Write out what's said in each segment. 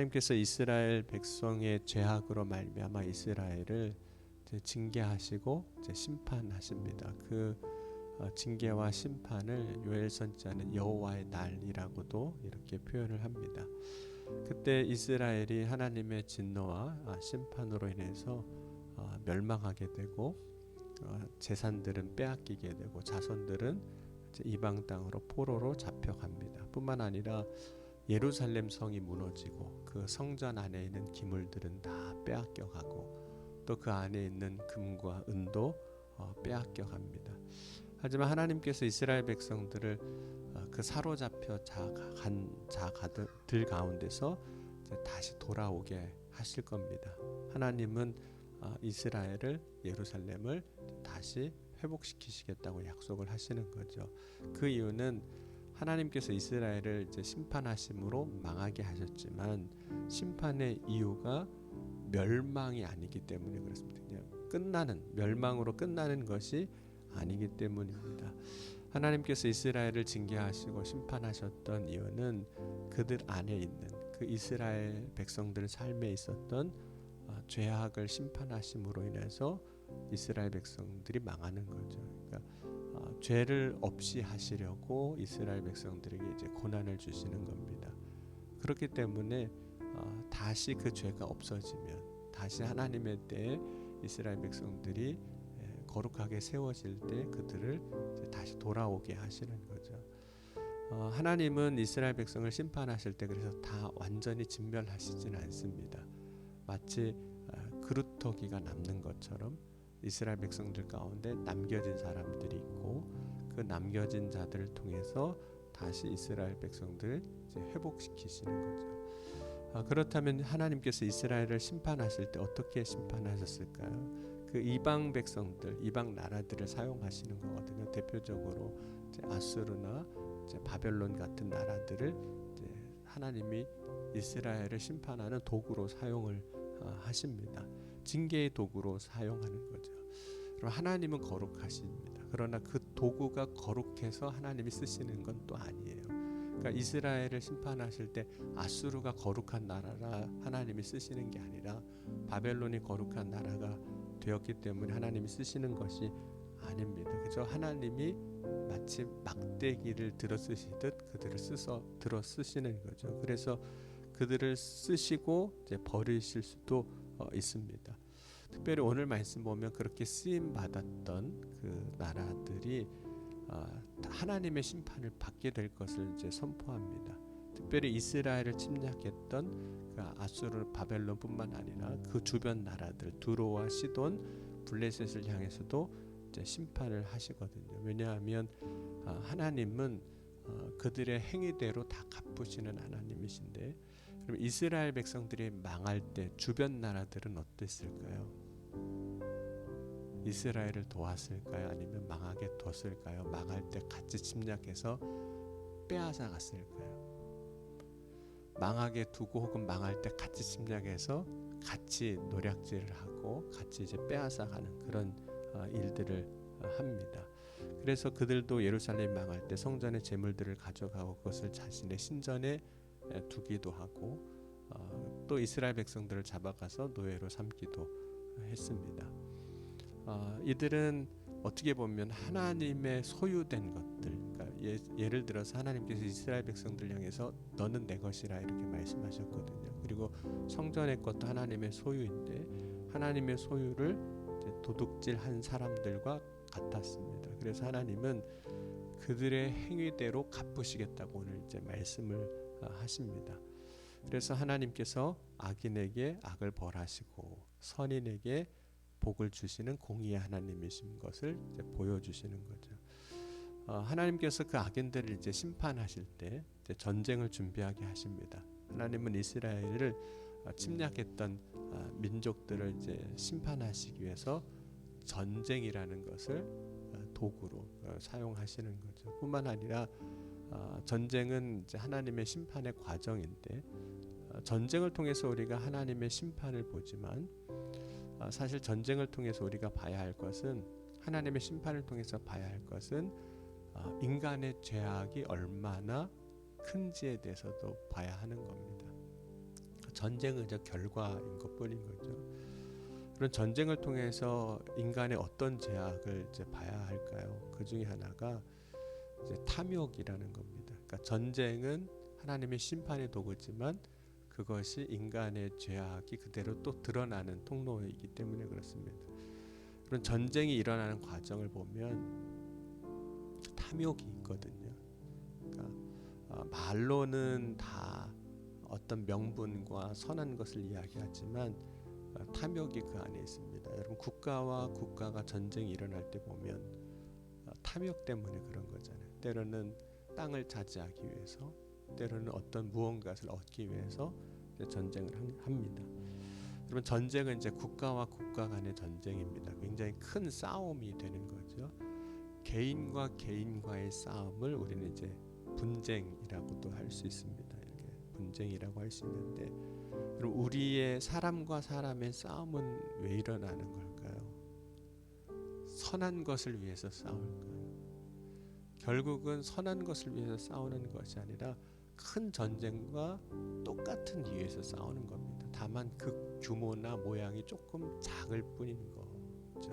하나님께서 이스라엘 백성의 죄악으로 말미암아 이스라엘을 징계하시고 심판하십니다. 그 징계와 심판을 요엘 선지자는 여호와의 날이라고도 이렇게 표현을 합니다. 그때 이스라엘이 하나님의 진노와 심판으로 인해서 멸망하게 되고 재산들은 빼앗기게 되고 자손들은 이방 땅으로 포로로 잡혀갑니다. 뿐만 아니라 예루살렘 성이 무너지고 그 성전 안에 있는 기물들은 다 빼앗겨가고 또 그 안에 있는 금과 은도 빼앗겨갑니다. 하지만 하나님께서 이스라엘 백성들을 그 사로잡혀 간 자들 가운데서 다시 돌아오게 하실 겁니다. 하나님은 이스라엘을 예루살렘을 다시 회복시키시겠다고 약속을 하시는 거죠. 그 이유는 하나님께서 이스라엘을 심판하심으로 망하게 하셨지만 심판의 이유가 멸망이 아니기 때문에 그렇습니다. 그냥 멸망으로 끝나는 것이 아니기 때문입니다. 하나님께서 이스라엘을 징계하시고 심판하셨던 이유는 그들 안에 있는 그 이스라엘 백성들 삶에 있었던 죄악을 심판하심으로 인해서 이스라엘 백성들이 망하는 거죠. 그러니까 죄를 없이 하시려고 이스라엘 백성들에게 이제 고난을 주시는 겁니다. 그렇기 때문에 다시 그 죄가 없어지면 다시 하나님의 때에 이스라엘 백성들이 거룩하게 세워질 때 그들을 다시 돌아오게 하시는 거죠. 하나님은 이스라엘 백성을 심판하실 때 그래서 다 완전히 진멸하시지는 않습니다. 마치 그루터기가 남는 것처럼 이스라엘 백성들 가운데 남겨진 사람들이 있고 그 남겨진 자들을 통해서 다시 이스라엘 백성들을 회복시키시는 거죠. 그렇다면 하나님께서 이스라엘을 심판하실 때 어떻게 심판하셨을까요? 그 이방 백성들, 이방 나라들을 사용하시는 거거든요. 대표적으로 아수르나 바벨론 같은 나라들을 하나님이 이스라엘을 심판하는 도구로 사용을 하십니다. 징계의 도구로 사용하는 거죠. 그럼 하나님은 거룩하십니다. 그러나 그 도구가 거룩해서 하나님이 쓰시는 건 또 아니에요. 그러니까 이스라엘을 심판하실 때 아수르가 거룩한 나라라 하나님이 쓰시는 게 아니라 바벨론이 거룩한 나라가 되었기 때문에 하나님이 쓰시는 것이 아닙니다. 그저 하나님이 마치 막대기를 들어 쓰시듯 그들을 들어 쓰시는 거죠. 그래서 그들을 쓰시고 이제 버리실 수도 있습니다. 특별히 오늘 말씀 보면 그렇게 쓰임 받았던 그 나라들이 하나님의 심판을 받게 될 것을 이제 선포합니다. 특별히 이스라엘을 침략했던 그 아수르 바벨론뿐만 아니라 그 주변 나라들 두로와 시돈 블레셋을 향해서도 이제 심판을 하시거든요. 왜냐하면 하나님은 그들의 행위대로 다 갚으시는 하나님이신데 그럼 이스라엘 백성들이 망할 때 주변 나라들은 어땠을까요? 이스라엘을 도왔을까요? 아니면 망하게 뒀을까요? 망할 때 같이 침략해서 빼앗아 갔을까요? 망하게 두고 혹은 망할 때 같이 침략해서 같이 노략질을 하고 같이 이제 빼앗아 가는 그런 일들을 합니다. 그래서 그들도 예루살렘 망할 때 성전의 재물들을 가져가고 그것을 자신의 신전에 두기도 하고 또 이스라엘 백성들을 잡아가서 노예로 삼기도 했습니다. 이들은 어떻게 보면 하나님의 소유된 것들, 그러니까 예를 들어서 하나님께서 이스라엘 백성들 향해서 너는 내 것이라 이렇게 말씀하셨거든요. 그리고 성전의 것도 하나님의 소유인데 하나님의 소유를 도둑질한 사람들과 같았습니다. 그래서 하나님은 그들의 행위대로 갚으시겠다고 오늘 이제 말씀을 하십니다. 그래서 하나님께서 악인에게 악을 벌하시고 선인에게 복을 주시는 공의의 하나님이신 것을 이제 보여주시는 거죠. 하나님께서 그 악인들을 이제 심판하실 때 이제 전쟁을 준비하게 하십니다. 하나님은 이스라엘을 침략했던 민족들을 이제 심판하시기 위해서 전쟁이라는 것을 도구로 사용하시는 거죠. 뿐만 아니라 전쟁은 이제 하나님의 심판의 과정인데 전쟁을 통해서 우리가 하나님의 심판을 보지만 사실 전쟁을 통해서 우리가 봐야 할 것은 하나님의 심판을 통해서 봐야 할 것은 인간의 죄악이 얼마나 큰지에 대해서도 봐야 하는 겁니다. 전쟁은 저 결과인 것뿐인 거죠. 그런 전쟁을 통해서 인간의 어떤 죄악을 이제 봐야 할까요? 그 중에 하나가 이제 탐욕이라는 겁니다. 그러니까 전쟁은 하나님의 심판의 도구지만 그것이 인간의 죄악이 그대로 또 드러나는 통로이기 때문에 그렇습니다. 그런 전쟁이 일어나는 과정을 보면 탐욕이 있거든요. 그러니까 말로는 다 어떤 명분과 선한 것을 이야기하지만 탐욕이 그 안에 있습니다. 여러분 국가와 국가가 전쟁이 일어날 때 보면 탐욕 때문에 그런 거잖아요. 때로는 땅을 차지하기 위해서, 때로는 어떤 무언가를 얻기 위해서 전쟁을 합니다. 그러면 전쟁은 이제 국가와 국가 간의 전쟁입니다. 굉장히 큰 싸움이 되는 거죠. 개인과 개인과의 싸움을 우리는 이제 분쟁이라고도 할 수 있습니다. 이렇게 분쟁이라고 할 수 있는데, 그럼 우리의 사람과 사람의 싸움은 왜 일어나는 걸까요? 선한 것을 위해서 싸울까요? 결국은 선한 것을 위해서 싸우는 것이 아니라 큰 전쟁과 똑같은 이유에서 싸우는 겁니다. 다만 그 규모나 모양이 조금 작을 뿐인 거죠.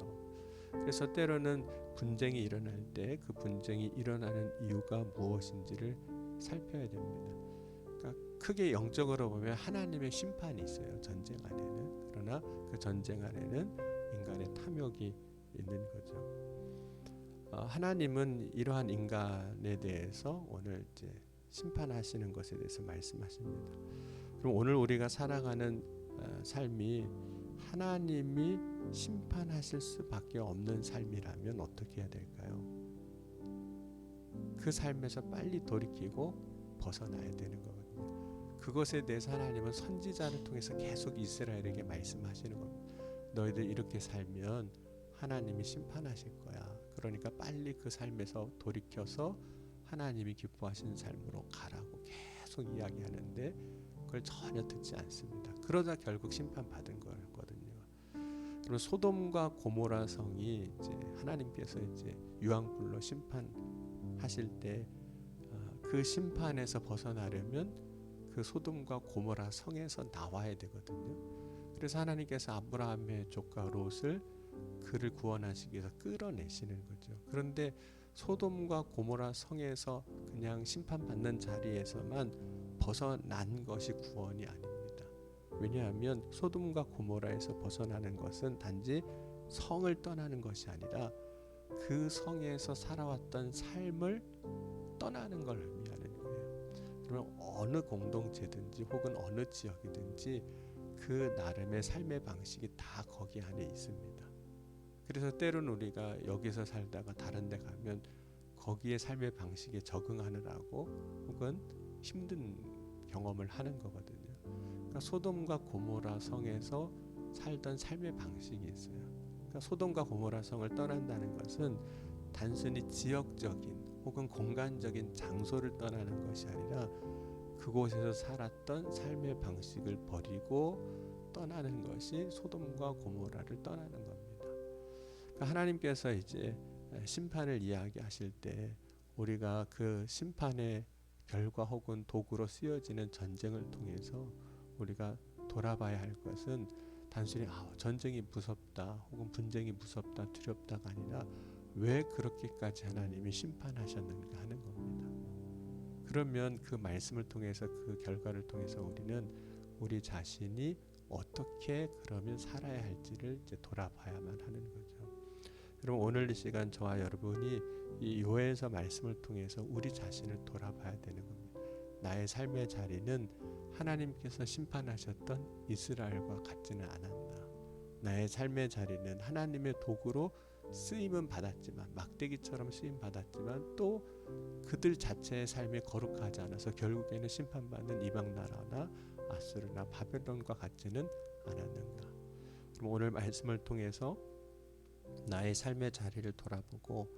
그래서 때로는 분쟁이 일어날 때 그 분쟁이 일어나는 이유가 무엇인지를 살펴야 됩니다. 그러니까 크게 영적으로 보면 하나님의 심판이 있어요. 전쟁 안에는. 그러나 그 전쟁 안에는 인간의 탐욕이 있는 거죠. 하나님은 이러한 인간에 대해서 오늘 이제 심판하시는 것에 대해서 말씀하십니다. 그럼 오늘 우리가 살아가는 삶이 하나님이 심판하실 수밖에 없는 삶이라면 어떻게 해야 될까요? 그 삶에서 빨리 돌이키고 벗어나야 되는 거거든요. 그것에 대해서 하나님은 선지자를 통해서 계속 이스라엘에게 말씀하시는 겁니다. 너희들 이렇게 살면 하나님이 심판하실 거야. 그러니까 빨리 그 삶에서 돌이켜서 하나님이 기뻐하시는 삶으로 가라고 계속 이야기하는데 그걸 전혀 듣지 않습니다. 그러다 결국 심판받은 거였거든요. 그리고 소돔과 고모라 성이 이제 하나님께서 이제 유황불로 심판하실 때 그 심판에서 벗어나려면 그 소돔과 고모라 성에서 나와야 되거든요. 그래서 하나님께서 아브라함의 조카 롯을 그를 구원하시기 위해서 끌어내시는 거죠. 그런데 소돔과 고모라 성에서 그냥 심판받는 자리에서만 벗어난 것이 구원이 아닙니다. 왜냐하면 소돔과 고모라에서 벗어나는 것은 단지 성을 떠나는 것이 아니라 그 성에서 살아왔던 삶을 떠나는 걸 의미하는 거예요. 그러면 어느 공동체든지 혹은 어느 지역이든지 그 나름의 삶의 방식이 다 거기 안에 있습니다. 그래서 때로는 우리가 여기서 살다가 다른 데 가면 거기에 삶의 방식에 적응하느라고 혹은 힘든 경험을 하는 거거든요. 그러니까 소돔과 고모라 성에서 살던 삶의 방식이 있어요. 그러니까 소돔과 고모라 성을 떠난다는 것은 단순히 지역적인 혹은 공간적인 장소를 떠나는 것이 아니라 그곳에서 살았던 삶의 방식을 버리고 떠나는 것이 소돔과 고모라를 떠나는 겁니다. 그러니까 하나님께서 이제 심판을 이야기하실 때 우리가 그 심판의 결과 혹은 도구로 쓰여지는 전쟁을 통해서 우리가 돌아봐야 할 것은 단순히 전쟁이 무섭다 혹은 분쟁이 무섭다 두렵다가 아니라 왜 그렇게까지 하나님이 심판하셨는가 하는 겁니다. 그러면 그 말씀을 통해서 그 결과를 통해서 우리는 우리 자신이 어떻게 그러면 살아야 할지를 이제 돌아봐야만 하는 거죠. 여러분 오늘 이 시간 저와 여러분이 이 요엘서 말씀을 통해서 우리 자신을 돌아봐야 되는 겁니다. 나의 삶의 자리는 하나님께서 심판하셨던 이스라엘과 같지는 않았나. 나의 삶의 자리는 하나님의 도구로 쓰임은 받았지만 막대기처럼 쓰임 받았지만 또 그들 자체의 삶이 거룩하지 않아서 결국에는 심판받는 이방 나라나 아수르나 바벨론과 같지는 않았는가. 그럼 오늘 말씀을 통해서 나의 삶의 자리를 돌아보고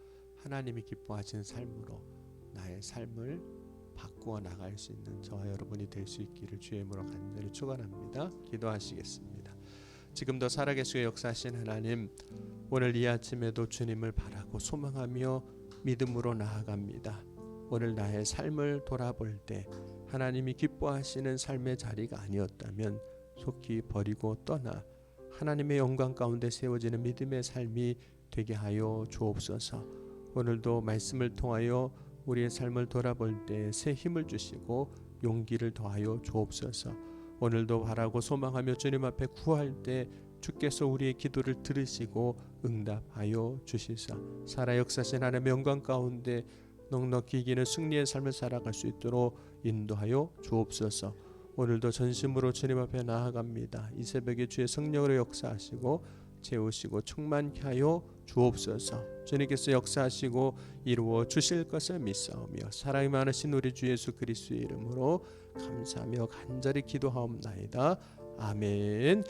하나님이 기뻐하시는 삶으로 나의 삶을 바꾸어 나갈 수 있는 저와 여러분이 될 수 있기를 주의 이름으로 간절히 축원합니다. 기도하시겠습니다. 지금도 살아계시고 역사하신 하나님, 오늘 이 아침에도 주님을 바라고 소망하며 믿음으로 나아갑니다. 오늘 나의 삶을 돌아볼 때 하나님이 기뻐하시는 삶의 자리가 아니었다면 속히 버리고 떠나 하나님의 영광 가운데 세워지는 믿음의 삶이 되게 하여 주옵소서. 오늘도 말씀을 통하여 우리의 삶을 돌아볼 때 새 힘을 주시고 용기를 더하여 주옵소서. 오늘도 바라고 소망하며 주님 앞에 구할 때 주께서 우리의 기도를 들으시고 응답하여 주시사 살아 역사하신 하나님의 영광 가운데 넉넉히 이기는 승리의 삶을 살아갈 수 있도록 인도하여 주옵소서. 오늘도 전심으로 주님 앞에 나아갑니다. 이 새벽에 주의 성령으로 역사하시고 채우시고 충만케 하여 주옵소서. 주님께서 역사하시고 이루어 주실 것을 믿사오며 사랑이 많으신 우리 주 예수 그리스도의 이름으로 감사하며 간절히 기도하옵나이다. 아멘.